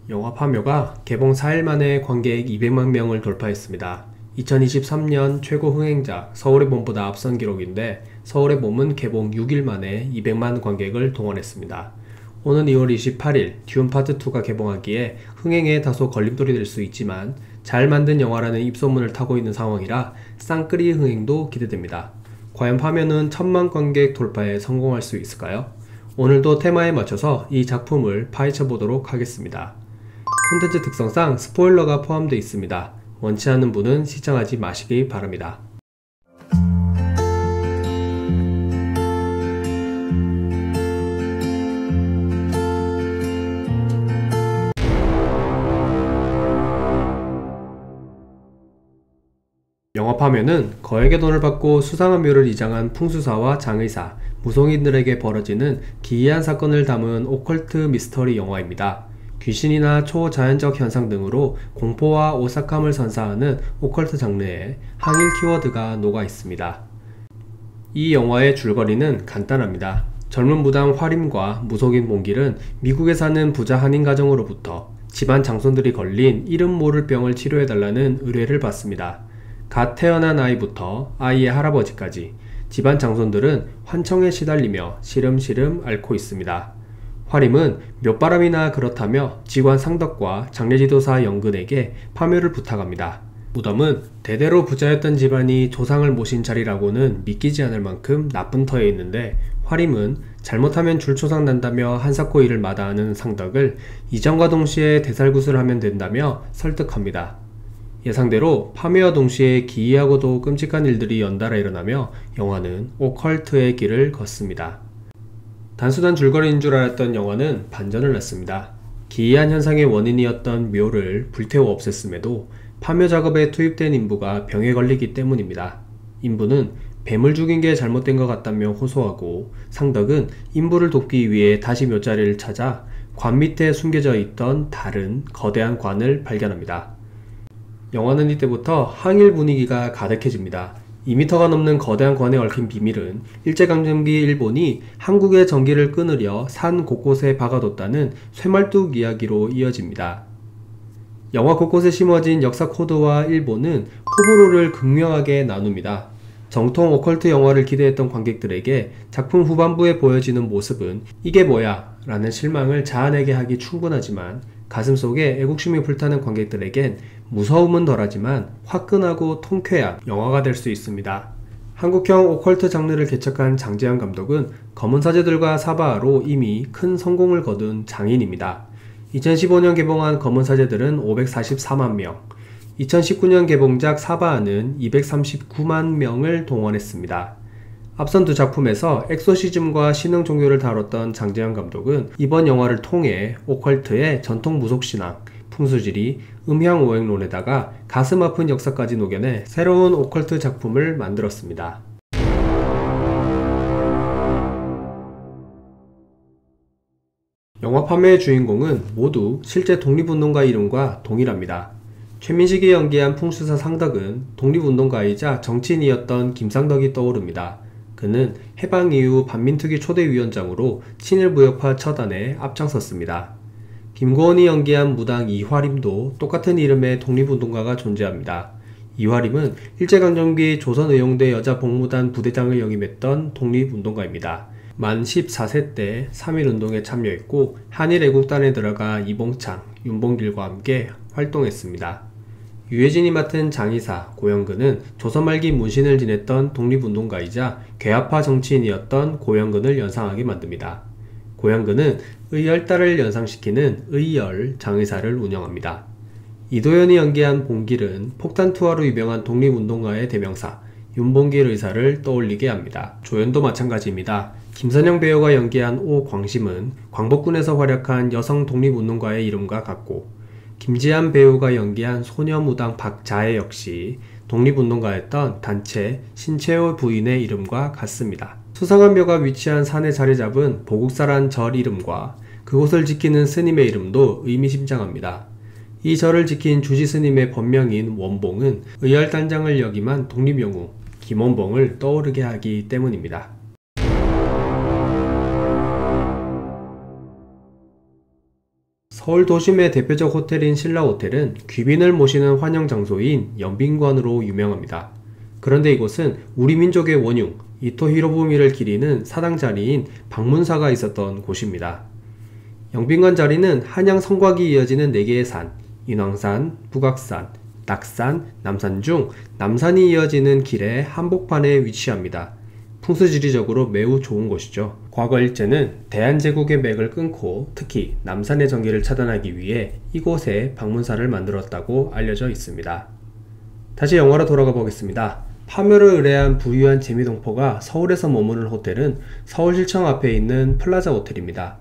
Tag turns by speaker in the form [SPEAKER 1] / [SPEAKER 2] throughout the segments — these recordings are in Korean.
[SPEAKER 1] 영화 파묘가 개봉 4일 만에 관객 200만 명을 돌파했습니다. 2023년 최고 흥행작 서울의 봄보다 앞선 기록인데 서울의 봄은 개봉 6일 만에 200만 관객을 동원했습니다. 오는 2월 28일 듄 파트 2가 개봉하기에 흥행에 다소 걸림돌이 될 수 있지만 잘 만든 영화라는 입소문을 타고 있는 상황이라 쌍끌이 흥행도 기대됩니다. 과연 파묘는 1000만 관객 돌파에 성공할 수 있을까요? 오늘도 테마에 맞춰서 이 작품을 파헤쳐 보도록 하겠습니다. 콘텐츠 특성상 스포일러가 포함되어 있습니다. 원치 않는 분은 시청하지 마시기 바랍니다. 영업하면은 거액의 돈을 받고 수상한 묘를 이장한 풍수사와 장의사, 무속인들에게 벌어지는 기이한 사건을 담은 오컬트 미스터리 영화입니다. 귀신이나 초자연적 현상 등으로 공포와 오싹함을 선사하는 오컬트 장르에 항일 키워드가 녹아 있습니다. 이 영화의 줄거리는 간단합니다. 젊은 무당 화림과 무속인 몽길은 미국에 사는 부자 한인 가정으로부터 집안 장손들이 걸린 이름 모를 병을 치료해달라는 의뢰를 받습니다. 갓 태어난 아이부터 아이의 할아버지까지 집안 장손들은 환청에 시달리며 시름시름 앓고 있습니다. 화림은 묘바람이나 그렇다며 직원 상덕과 장례지도사 영근에게 파묘를 부탁합니다. 무덤은 대대로 부자였던 집안이 조상을 모신 자리라고는 믿기지 않을 만큼 나쁜 터에 있는데 화림은 잘못하면 줄초상 난다며 한사코 일을 마다하는 상덕을 이전과 동시에 대살굿을 하면 된다며 설득합니다. 예상대로 파묘와 동시에 기이하고도 끔찍한 일들이 연달아 일어나며 영화는 오컬트의 길을 걷습니다. 단순한 줄거리인 줄 알았던 영화는 반전을 낳습니다. 기이한 현상의 원인이었던 묘를 불태워 없앴음에도 파묘 작업에 투입된 인부가 병에 걸리기 때문입니다. 인부는 뱀을 죽인 게 잘못된 것 같다며 호소하고 상덕은 인부를 돕기 위해 다시 묘자리를 찾아 관 밑에 숨겨져 있던 다른 거대한 관을 발견합니다. 영화는 이때부터 항일 분위기가 가득해집니다. 2m가 넘는 거대한 관에 얽힌 비밀은 일제강점기 일본이 한국의 전기를 끊으려 산 곳곳에 박아뒀다는 쇠말뚝 이야기로 이어집니다. 영화 곳곳에 심어진 역사 코드와 일본은 호불호를 극명하게 나눕니다. 정통 오컬트 영화를 기대했던 관객들에게 작품 후반부에 보여지는 모습은 이게 뭐야? 라는 실망을 자아내게 하기 충분하지만 가슴속에 애국심이 불타는 관객들에겐 무서움은 덜하지만 화끈하고 통쾌한 영화가 될 수 있습니다. 한국형 오컬트 장르를 개척한 장재현 감독은 검은 사제들과 사바하로 이미 큰 성공을 거둔 장인입니다. 2015년 개봉한 검은 사제들은 544만 명, 2019년 개봉작 사바하는 239만 명을 동원했습니다. 앞선 두 작품에서 엑소시즘과 신흥 종교를 다뤘던 장재현 감독은 이번 영화를 통해 오컬트의 전통 무속신앙, 풍수지리, 음향오행론에다가 가슴 아픈 역사까지 녹여내 새로운 오컬트 작품을 만들었습니다. 영화 파묘의 주인공은 모두 실제 독립운동가 이름과 동일합니다. 최민식이 연기한 풍수사 상덕은 독립운동가이자 정치인이었던 김상덕이 떠오릅니다. 그는 해방 이후 반민특위 초대위원장으로 친일무역파 처단에 앞장섰습니다. 김고은이 연기한 무당 이화림도 똑같은 이름의 독립운동가가 존재합니다. 이화림은 일제강점기 조선의용대 여자복무단 부대장을 역임했던 독립운동가입니다. 만 14세 때 3.1운동에 참여했고 한일애국단에 들어가 이봉창, 윤봉길과 함께 활동했습니다. 유해진이 맡은 장의사 고영근은 조선 말기 문신을 지냈던 독립운동가이자 괴아파 정치인이었던 고영근을 연상하게 만듭니다. 고영근은 의열달을 연상시키는 의열 장의사를 운영합니다. 이도현이 연기한 봉길은 폭탄투하로 유명한 독립운동가의 대명사 윤봉길 의사를 떠올리게 합니다. 조연도 마찬가지입니다. 김선영 배우가 연기한 오광심은 광복군에서 활약한 여성 독립운동가의 이름과 같고 김지한 배우가 연기한 소녀무당 박자혜 역시 독립운동가였던 단체 신채호 부인의 이름과 같습니다. 수상한 묘가 위치한 산에 자리 잡은 보국사란 절 이름과 그곳을 지키는 스님의 이름도 의미심장합니다. 이 절을 지킨 주지 스님의 본명인 원봉은 의열단장을 역임한 독립영웅 김원봉을 떠오르게 하기 때문입니다. 서울 도심의 대표적 호텔인 신라호텔은 귀빈을 모시는 환영 장소인 영빈관으로 유명합니다. 그런데 이곳은 우리 민족의 원흉 이토 히로부미를 기리는 사당 자리인 방문사가 있었던 곳입니다. 영빈관 자리는 한양 성곽이 이어지는 4개의 산, 인왕산, 북악산, 낙산, 남산 중 남산이 이어지는 길의 한복판에 위치합니다. 풍수지리적으로 매우 좋은 곳이죠. 과거 일제는 대한제국의 맥을 끊고 특히 남산의 전기를 차단하기 위해 이곳에 방문사를 만들었다고 알려져 있습니다. 다시 영화로 돌아가 보겠습니다. 파묘를 의뢰한 부유한 재미동포가 서울에서 머무는 호텔은 서울시청 앞에 있는 플라자 호텔입니다.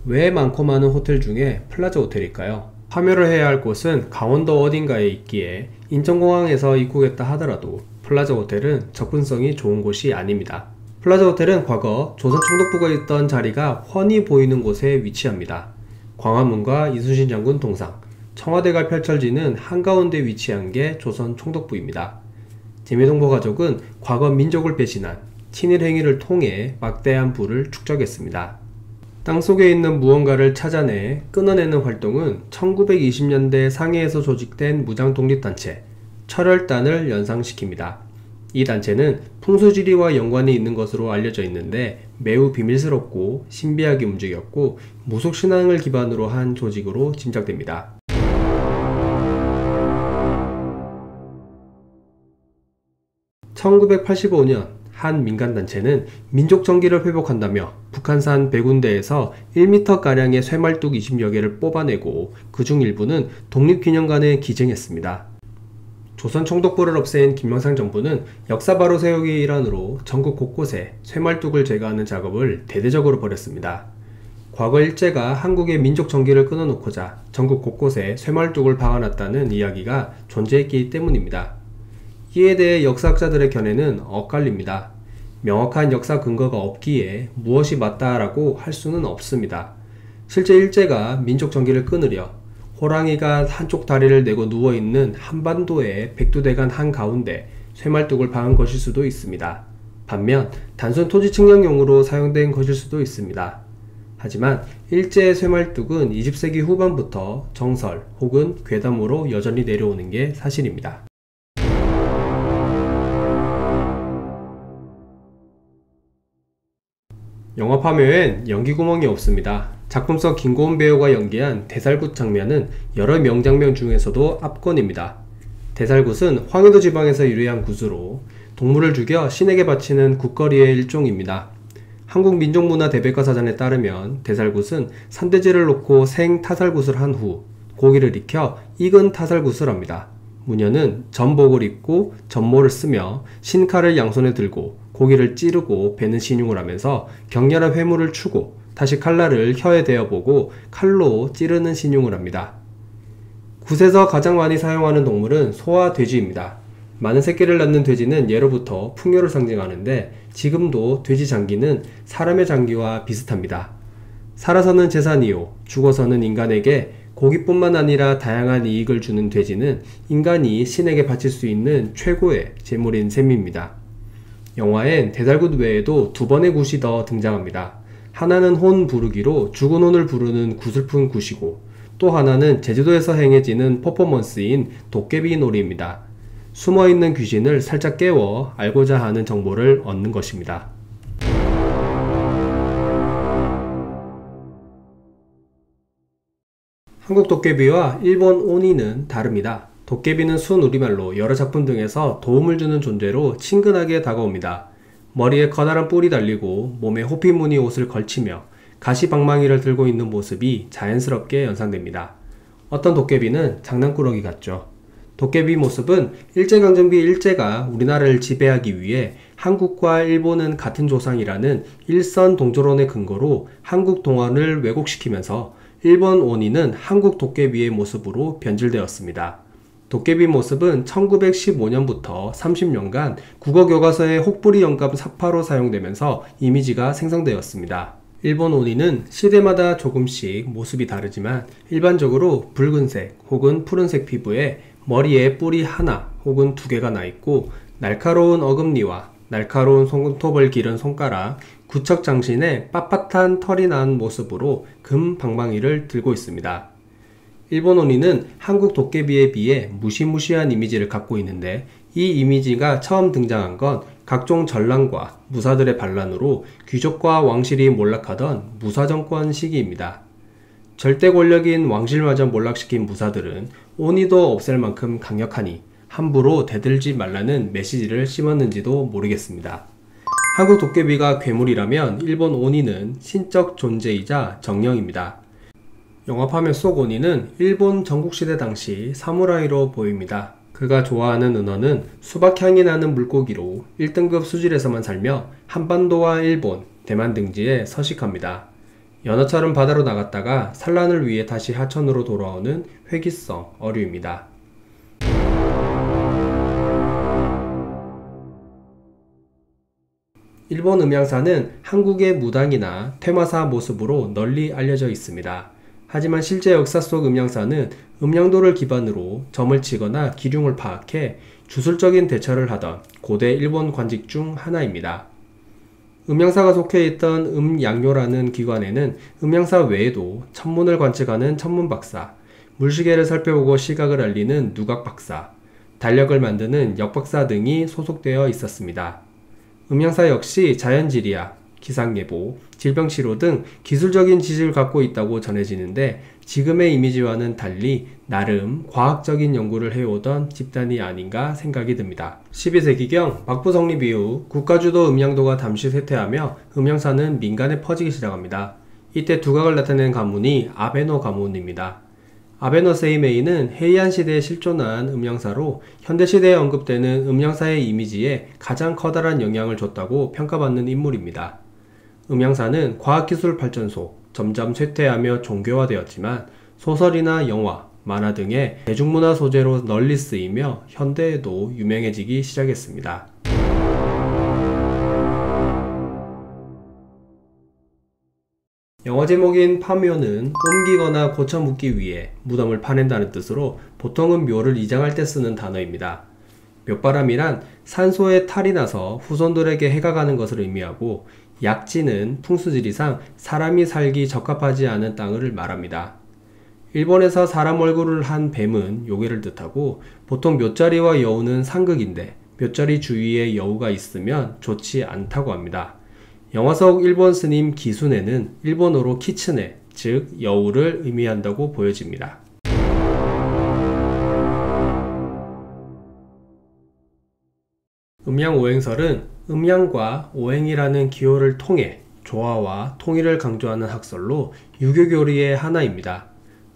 [SPEAKER 1] 왜 많고 많은 호텔 중에 플라자 호텔일까요? 파묘를 해야 할 곳은 강원도 어딘가에 있기에 인천공항에서 입국했다 하더라도 플라자 호텔은 접근성이 좋은 곳이 아닙니다. 플라자 호텔은 과거 조선 총독부가 있던 자리가 훤히 보이는 곳에 위치합니다. 광화문과 이순신 장군 동상, 청와대가 펼쳐지는 한가운데 위치한 게 조선 총독부입니다. 재미동포 가족은 과거 민족을 배신한 친일 행위를 통해 막대한 부를 축적했습니다. 땅속에 있는 무언가를 찾아내 끊어내는 활동은 1920년대 상해에서 조직된 무장독립단체 철혈단을 연상시킵니다. 이 단체는 풍수지리와 연관이 있는 것으로 알려져 있는데 매우 비밀스럽고 신비하게 움직였고 무속신앙을 기반으로 한 조직으로 짐작됩니다. (1985년) 한 민간단체는 민족정기를 회복한다며 북한산 100군데에서 1m가량의 쇠말뚝 20여 개를 뽑아내고 그중 일부는 독립기념관에 기증했습니다. 조선 총독부를 없앤 김영삼 정부는 역사 바로 세우기의 일환으로 전국 곳곳에 쇠말뚝을 제거하는 작업을 대대적으로 벌였습니다. 과거 일제가 한국의 민족정기를 끊어놓고자 전국 곳곳에 쇠말뚝을 박아놨다는 이야기가 존재했기 때문입니다. 이에 대해 역사학자들의 견해는 엇갈립니다. 명확한 역사 근거가 없기에 무엇이 맞다라고 할 수는 없습니다. 실제 일제가 민족 정기를 끊으려 호랑이가 한쪽 다리를 내고 누워있는 한반도의 백두대간 한가운데 쇠말뚝을 박은 것일 수도 있습니다. 반면 단순 토지 측량용으로 사용된 것일 수도 있습니다. 하지만 일제의 쇠말뚝은 20세기 후반부터 정설 혹은 괴담으로 여전히 내려오는 게 사실입니다. 영화 파묘엔 연기구멍이 없습니다. 작품 속 김고은 배우가 연기한 대살굿 장면은 여러 명장면 중에서도 압권입니다. 대살굿은 황해도 지방에서 유래한 굿으로 동물을 죽여 신에게 바치는 굿거리의 일종입니다. 한국민족문화 대백과사전에 따르면 대살굿은 산돼지를 놓고 생 타살굿을 한 후 고기를 익혀 익은 타살굿을 합니다. 무녀는 전복을 입고 전모를 쓰며 신칼을 양손에 들고 고기를 찌르고 베는 신용을 하면서 격렬한 회무를 추고 다시 칼날을 혀에 대어보고 칼로 찌르는 신용을 합니다. 굿에서 가장 많이 사용하는 동물은 소와 돼지입니다. 많은 새끼를 낳는 돼지는 예로부터 풍요를 상징하는데 지금도 돼지 장기는 사람의 장기와 비슷합니다. 살아서는 재산이요 죽어서는 인간에게 고기뿐만 아니라 다양한 이익을 주는 돼지는 인간이 신에게 바칠 수 있는 최고의 재물인 셈입니다. 영화엔 대살굿 외에도 2번의 굿이 더 등장합니다. 하나는 혼 부르기로 죽은 혼을 부르는 구슬픈 굿이고 또 하나는 제주도에서 행해지는 퍼포먼스인 도깨비 놀이입니다. 숨어있는 귀신을 살짝 깨워 알고자 하는 정보를 얻는 것입니다. 한국 도깨비와 일본 오니는 다릅니다. 도깨비는 순우리말로 여러 작품 등에서 도움을 주는 존재로 친근하게 다가옵니다. 머리에 커다란 뿔이 달리고 몸에 호피무늬 옷을 걸치며 가시방망이를 들고 있는 모습이 자연스럽게 연상됩니다. 어떤 도깨비는 장난꾸러기 같죠. 도깨비 모습은 일제강점기 일제가 우리나라를 지배하기 위해 한국과 일본은 같은 조상이라는 일선 동조론의 근거로 한국 동화를 왜곡시키면서 일본 오니는 한국 도깨비의 모습으로 변질되었습니다. 도깨비 모습은 1915년부터 30년간 국어교과서의 혹부리 영감 사파로 사용되면서 이미지가 생성되었습니다. 일본 오니는 시대마다 조금씩 모습이 다르지만 일반적으로 붉은색 혹은 푸른색 피부에 머리에 뿔이 하나 혹은 2개가 나 있고 날카로운 어금니와 날카로운 손톱을 기른 손가락, 구척장신에 빳빳한 털이 난 모습으로 금 방망이를 들고 있습니다. 일본 오니는 한국 도깨비에 비해 무시무시한 이미지를 갖고 있는데, 이 이미지가 처음 등장한 건 각종 전랑과 무사들의 반란으로 귀족과 왕실이 몰락하던 무사정권 시기입니다. 절대 권력인 왕실마저 몰락시킨 무사들은 오니도 없앨 만큼 강력하니 함부로 대들지 말라는 메시지를 심었는지도 모르겠습니다. 한국 도깨비가 괴물이라면 일본 오니는 신적 존재이자 정령입니다. 영화화면 속 오니는 일본 전국시대 당시 사무라이로 보입니다. 그가 좋아하는 은어는 수박향이 나는 물고기로 1등급 수질에서만 살며 한반도와 일본, 대만 등지에 서식합니다. 연어처럼 바다로 나갔다가 산란을 위해 다시 하천으로 돌아오는 회귀성 어류입니다. 일본 음양사는 한국의 무당이나 퇴마사 모습으로 널리 알려져 있습니다. 하지만 실제 역사 속 음양사는 음양도를 기반으로 점을 치거나 기륭을 파악해 주술적인 대처를 하던 고대 일본 관직 중 하나입니다. 음양사가 속해 있던 음양요라는 기관에는 음양사 외에도 천문을 관측하는 천문박사, 물시계를 살펴보고 시각을 알리는 누각박사, 달력을 만드는 역박사 등이 소속되어 있었습니다. 음양사 역시 자연지리학, 기상예보, 질병치료 등 기술적인 지식을 갖고 있다고 전해지는데, 지금의 이미지와는 달리 나름 과학적인 연구를 해오던 집단이 아닌가 생각이 듭니다. 12세기경 막부 성립 이후 국가주도 음양도가 잠시 쇠퇴하며 음양사는 민간에 퍼지기 시작합니다. 이때 두각을 나타낸 가문이 아베노 가문입니다. 아베노 세이메이는 헤이안 시대에 실존한 음양사로 현대시대에 언급되는 음양사의 이미지에 가장 커다란 영향을 줬다고 평가받는 인물입니다. 음양사는 과학기술 발전소, 점점 쇠퇴하며 종교화되었지만 소설이나 영화, 만화 등의 대중문화 소재로 널리 쓰이며 현대에도 유명해지기 시작했습니다. 영화 제목인 파묘는 옮기거나 고쳐묻기 위해 무덤을 파낸다는 뜻으로 보통은 묘를 이장할 때 쓰는 단어입니다. 묘바람이란 산소에 탈이 나서 후손들에게 해가 가는 것을 의미하고, 약지는 풍수지리상 사람이 살기 적합하지 않은 땅을 말합니다. 일본에서 사람 얼굴을 한 뱀은 요괴를 뜻하고, 보통 묘자리와 여우는 상극인데 묘자리 주위에 여우가 있으면 좋지 않다고 합니다. 영화 속 일본 스님 기순에는 일본어로 키츠네, 즉 여우를 의미한다고 보여집니다. 음양오행설은 음양과 오행이라는 기호를 통해 조화와 통일을 강조하는 학설로 유교교리의 하나입니다.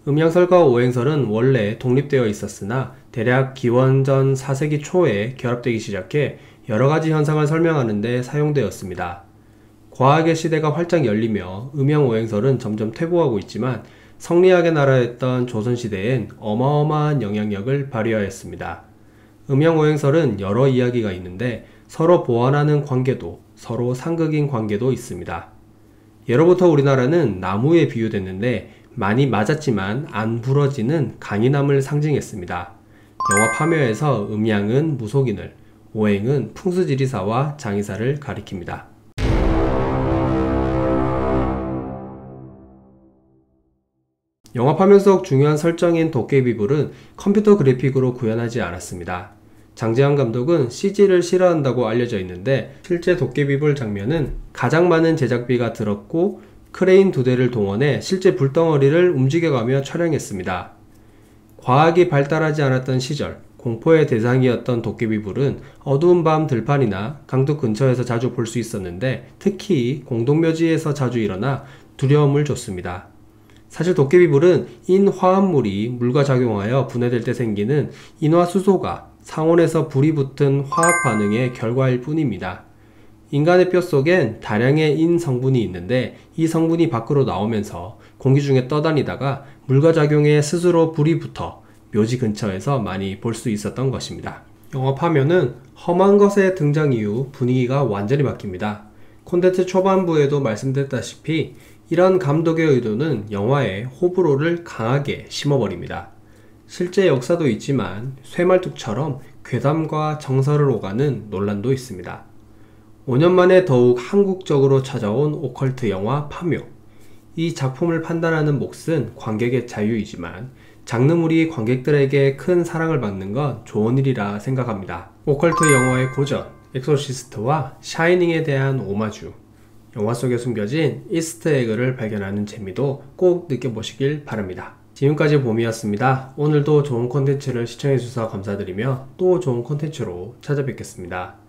[SPEAKER 1] 음양설과 오행설은 원래 독립되어 있었으나 대략 기원전 4세기 초에 결합되기 시작해 여러가지 현상을 설명하는 데 사용되었습니다. 과학의 시대가 활짝 열리며 음양오행설은 점점 퇴보하고 있지만, 성리학의 나라였던 조선시대엔 어마어마한 영향력을 발휘하였습니다. 음양오행설은 여러 이야기가 있는데 서로 보완하는 관계도, 서로 상극인 관계도 있습니다. 예로부터 우리나라는 나무에 비유됐는데 많이 맞았지만 안 부러지는 강인함을 상징했습니다. 영화 파묘에서 음양은 무속인을, 오행은 풍수지리사와 장의사를 가리킵니다. 영화 파묘 속 중요한 설정인 도깨비불은 컴퓨터 그래픽으로 구현하지 않았습니다. 장재환 감독은 CG를 싫어한다고 알려져 있는데, 실제 도깨비불 장면은 가장 많은 제작비가 들었고 크레인 2대를 동원해 실제 불덩어리를 움직여가며 촬영했습니다. 과학이 발달하지 않았던 시절, 공포의 대상이었던 도깨비불은 어두운 밤 들판이나 강둑 근처에서 자주 볼 수 있었는데, 특히 공동묘지에서 자주 일어나 두려움을 줬습니다. 사실 도깨비불은 인화합물이 물과 작용하여 분해될 때 생기는 인화수소가 상온에서 불이 붙은 화학 반응의 결과일 뿐입니다. 인간의 뼈 속엔 다량의 인 성분이 있는데, 이 성분이 밖으로 나오면서 공기 중에 떠다니다가 물과 작용해 스스로 불이 붙어 묘지 근처에서 많이 볼 수 있었던 것입니다. 영화 파묘는 험한 것의 등장 이후 분위기가 완전히 바뀝니다. 콘텐츠 초반부에도 말씀드렸다시피 이런 감독의 의도는 영화에 호불호를 강하게 심어버립니다. 실제 역사도 있지만 쇠말뚝처럼 괴담과 정설을 오가는 논란도 있습니다. 5년 만에 더욱 한국적으로 찾아온 오컬트 영화 파묘. 이 작품을 판단하는 몫은 관객의 자유이지만 장르물이 관객들에게 큰 사랑을 받는 건 좋은 일이라 생각합니다. 오컬트 영화의 고전, 엑소시스트와 샤이닝에 대한 오마주, 영화 속에 숨겨진 이스터에그를 발견하는 재미도 꼭 느껴보시길 바랍니다. 지금까지 봄이었습니다. 오늘도 좋은 콘텐츠를 시청해주셔서 감사드리며 또 좋은 콘텐츠로 찾아뵙겠습니다.